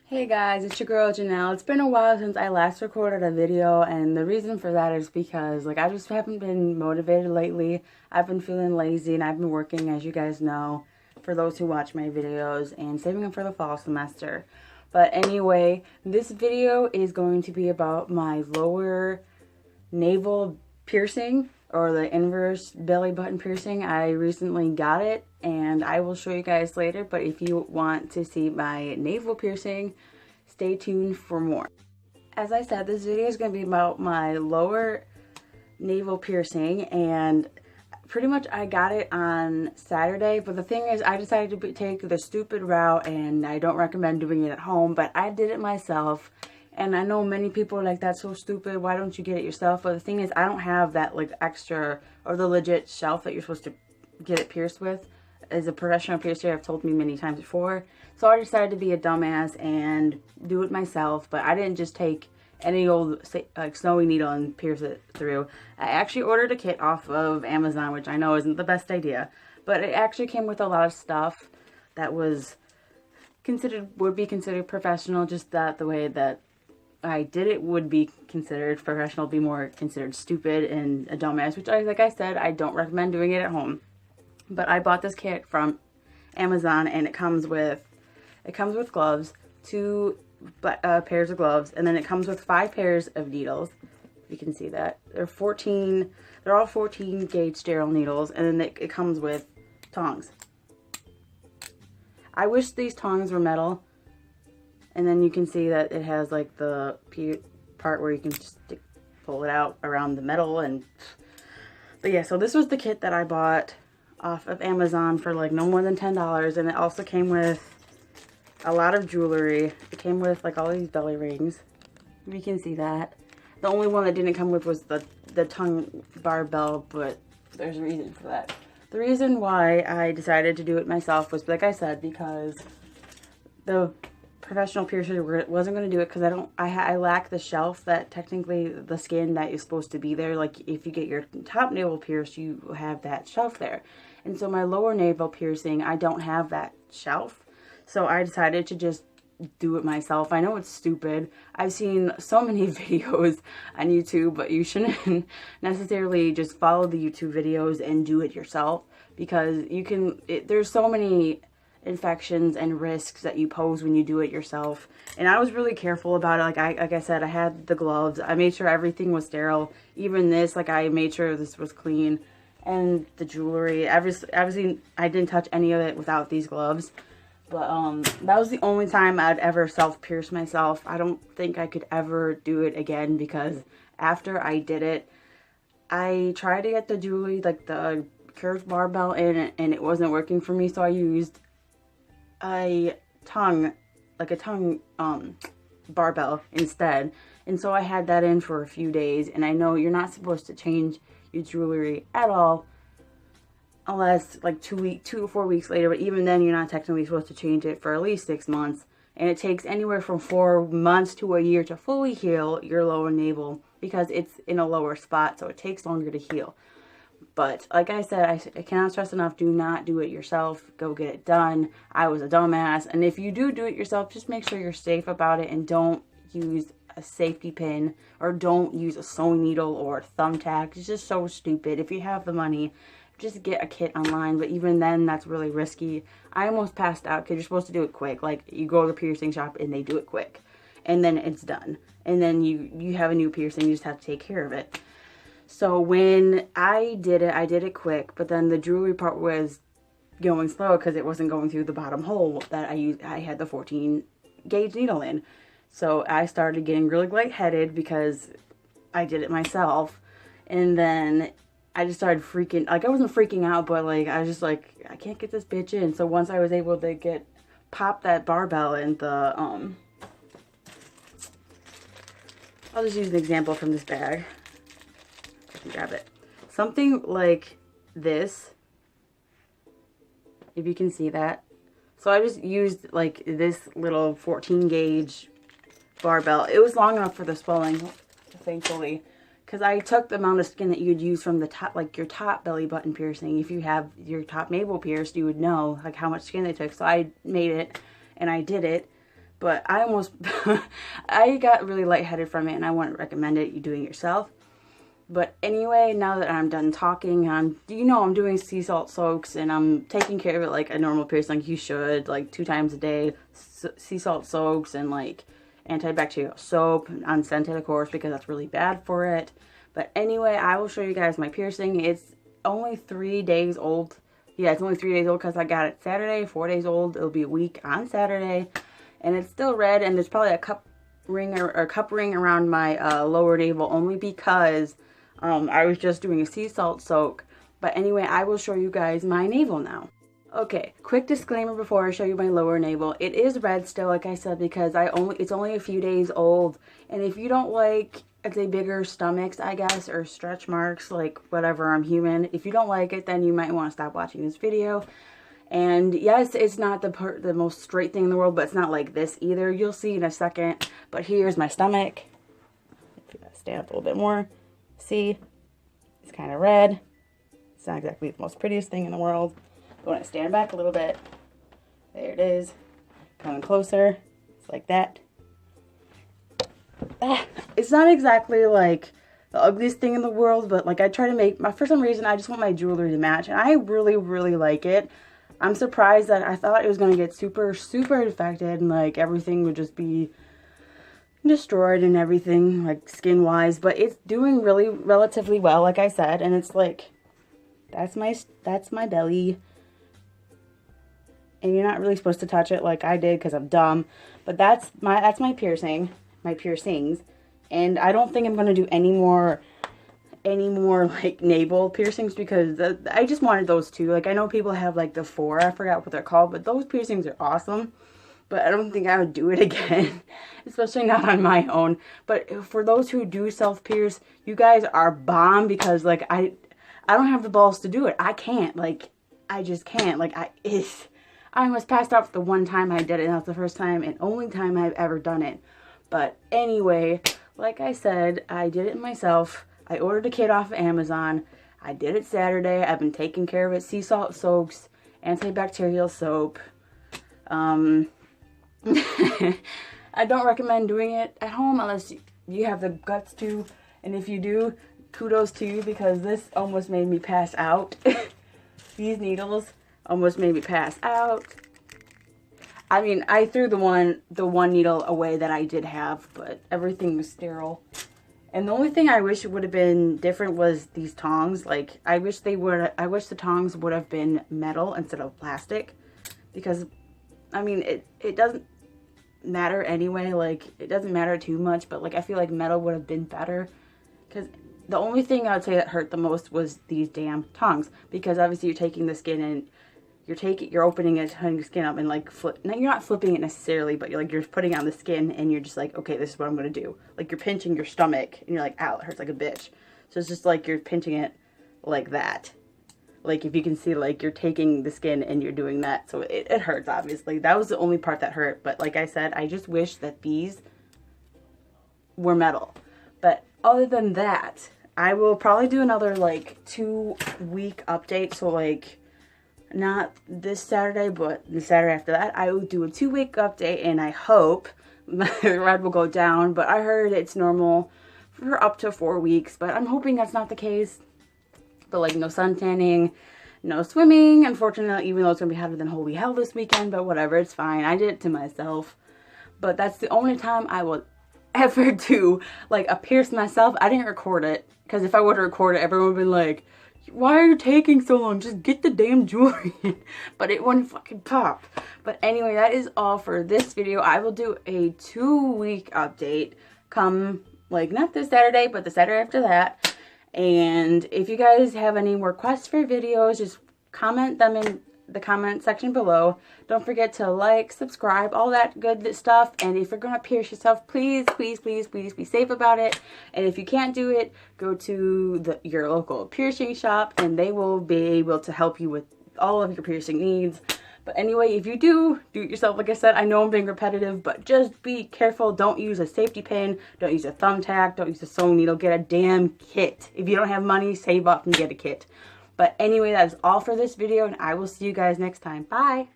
Hey guys, it's your girl Janelle. It's been a while since I last recorded a video, and the reason for that is because I just haven't been motivated lately. I've been feeling lazy and I've been working, as you guys know, for those who watch my videos, and saving them for the fall semester. But anyway, this video is going to be about my lower navel piercing, or the inverse belly button piercing. I recently got it and I will show you guys later, but if you want to see my navel piercing, stay tuned for more. As I said, this video is going to be about my lower navel piercing, and pretty much I got it on Saturday, but the thing is I decided to take the stupid route, and I don't recommend doing it at home, but I did it myself. And I know many people are like, that's so stupid, why don't you get it yourself? But the thing is, I don't have that like extra or the legit shelf that you're supposed to get it pierced with. As a professional piercer, I've told me many times before. So I decided to be a dumbass and do it myself. But I didn't just take any old like sewing needle and pierce it through. I actually ordered a kit off of Amazon, which I know isn't the best idea. But it actually came with a lot of stuff that would be considered professional, just that the way that I did it would be considered professional, be more considered stupid and a dumbass, which like I said, I don't recommend doing it at home. But I bought this kit from Amazon, and it comes with gloves, two pairs of gloves, and then it comes with 5 pairs of needles. You can see that they're all 14 gauge sterile needles, and then it comes with tongs. I wish these tongs were metal. And then you can see that it has like the part where you can just pull it out around the metal. But yeah, so this was the kit that I bought off of Amazon for like no more than $10. And it also came with a lot of jewelry. It came with like all these belly rings. You can see that. The only one that didn't come with was the tongue barbell, but there's a reason for that. The reason why I decided to do it myself was, like I said, because the professional piercer wasn't going to do it, because I lack the shelf that technically the skin that is supposed to be there. Like if you get your top navel pierced, you have that shelf there. And so my lower navel piercing, I don't have that shelf. So I decided to just do it myself. I know it's stupid. I've seen so many videos on YouTube, but you shouldn't necessarily just follow the YouTube videos and do it yourself, because there's so many infections and risks that you pose when you do it yourself. And I was really careful about it. Like I said, I had the gloves. I made sure everything was sterile. Even this, like I made sure this was clean. And the jewelry, obviously I didn't touch any of it without these gloves. But that was the only time I'd ever self-pierce myself. I don't think I could ever do it again, because after I did it, I tried to get the jewelry, like the curved barbell in it, and it wasn't working for me. So I used a tongue barbell instead. And so I had that in for a few days. And I know you're not supposed to change your jewelry at all unless like 2 to 4 weeks later, but even then you're not technically supposed to change it for at least 6 months. And it takes anywhere from 4 months to a year to fully heal your lower navel, because it's in a lower spot, so it takes longer to heal. But like I said, I cannot stress enough, do not do it yourself. Go get it done. I was a dumbass. And if you do it yourself, just make sure you're safe about it, and don't use a safety pin, or don't use a sewing needle or a thumbtack. It's just so stupid. If you have the money, just get a kit online. But even then, that's really risky. I almost passed out, because you're supposed to do it quick. Like you go to the piercing shop and they do it quick, and then it's done. And then you have a new piercing. You just have to take care of it. So when I did it quick, but then the jewelry part was going slow because it wasn't going through the bottom hole that I had the 14 gauge needle in. So I started getting really lightheaded because I did it myself. And then I just started freaking, like I wasn't freaking out, but like I was just like, I can't get this bitch in. So once I was able to pop that barbell in the, I'll just use an example from this bag. Grab it. Something like this, if you can see that. So I just used like this little 14 gauge barbell. It was long enough for the swelling, thankfully, because I took the amount of skin that you'd use from the top, like your top belly button piercing. If you have your top navel pierced, you would know like how much skin they took. So I made it and I did it. but I almost, I got really lightheaded from it, and I wouldn't recommend it, you doing it yourself. But anyway, now that I'm done talking, I'm doing sea salt soaks, and I'm taking care of it like a normal piercing, like you should, like 2 times a day, sea salt soaks, and like antibacterial soap, unscented of course, because that's really bad for it. But anyway, I will show you guys my piercing. It's only 3 days old. Yeah, it's only 3 days old because I got it Saturday, 4 days old. It'll be a week on Saturday, and it's still red, and there's probably a cup ring around my lower navel, only because I was just doing a sea salt soak. But anyway, I will show you guys my navel now. Okay, quick disclaimer before I show you my lower navel. It is red still, like I said, because it's only a few days old. And if you don't like, I'd say, bigger stomachs, I guess, or stretch marks, like whatever, I'm human. If you don't like it, then you might want to stop watching this video. And yes, it's not the most straight thing in the world, but it's not like this either. You'll see in a second. But here's my stomach. If you stand up a little bit more. See, it's kind of red. It's not exactly the most prettiest thing in the world. But when I stand back a little bit, there it is. Coming closer, it's like that. It's not exactly like the ugliest thing in the world, but like I try to make, for some reason, I just want my jewelry to match, and I really, really like it. I'm surprised that I thought it was going to get super, super infected, and like everything would just be destroyed and everything, like skin wise, but it's doing really relatively well, like I said. And it's like, that's my belly, and you're not really supposed to touch it like I did because I'm dumb, but that's my piercings, and I don't think I'm going to do any more like navel piercings, because I just wanted those 2. Like I know people have like the 4, I forgot what they're called, but those piercings are awesome. But I don't think I would do it again, especially not on my own. But for those who do self-pierce, you guys are bomb, because like I don't have the balls to do it. I can't. Like I just can't. Like I almost passed out the one time I did it. And that was the first time and only time I've ever done it. But anyway, like I said, I did it myself. I ordered a kit off of Amazon. I did it Saturday. I've been taking care of it. Sea salt soaks, antibacterial soap. I don't recommend doing it at home unless you have the guts to, and if you do, kudos to you, because this almost made me pass out. These needles almost made me pass out. I mean, I threw the one needle away that I did have, but everything was sterile. And the only thing I wish would have been different was these tongs. Like I wish the tongs would have been metal instead of plastic, because I mean, it doesn't matter anyway. Like, it doesn't matter too much, but like I feel like metal would have been better, because the only thing I would say that hurt the most was these damn tongs, because obviously you're taking the skin and you're opening it, turning the skin up, and like you're not flipping it necessarily, but you're putting it on the skin, and you're just like, okay, this is what I'm gonna do. Like you're pinching your stomach, and you're like, ow, it hurts like a bitch. So it's just like you're pinching it like that. Like, if you can see, like, you're taking the skin and you're doing that. So it hurts, obviously. That was the only part that hurt. But like I said, I just wish that these were metal. But other than that, I will probably do another, like, 2-week update. So, like, not this Saturday, but the Saturday after that. I will do a 2-week update, and I hope my red will go down. But I heard it's normal for up to 4 weeks. But I'm hoping that's not the case. But like no sun tanning, no swimming, unfortunately, even though it's going to be hotter than holy hell this weekend, but whatever, it's fine. I did it to myself. But that's the only time I will ever do like a pierce myself. I didn't record it, because if I would have recorded it, everyone would be like, why are you taking so long? Just get the damn jewelry. But it wouldn't fucking pop. But anyway, that is all for this video. I will do a 2-week update come, like, not this Saturday, but the Saturday after that. And if you guys have any requests for videos, just comment them in the comment section below. Don't forget to like, subscribe, all that good stuff. And if you're going to pierce yourself, please, please, please, please be safe about it. And if you can't do it, go to your local piercing shop, and they will be able to help you with all of your piercing needs. But anyway, if you do it yourself, like I said, I know I'm being repetitive, but just be careful. Don't use a safety pin. Don't use a thumbtack. Don't use a sewing needle. Get a damn kit. If you don't have money, save up and get a kit. But anyway, that is all for this video, and I will see you guys next time. Bye!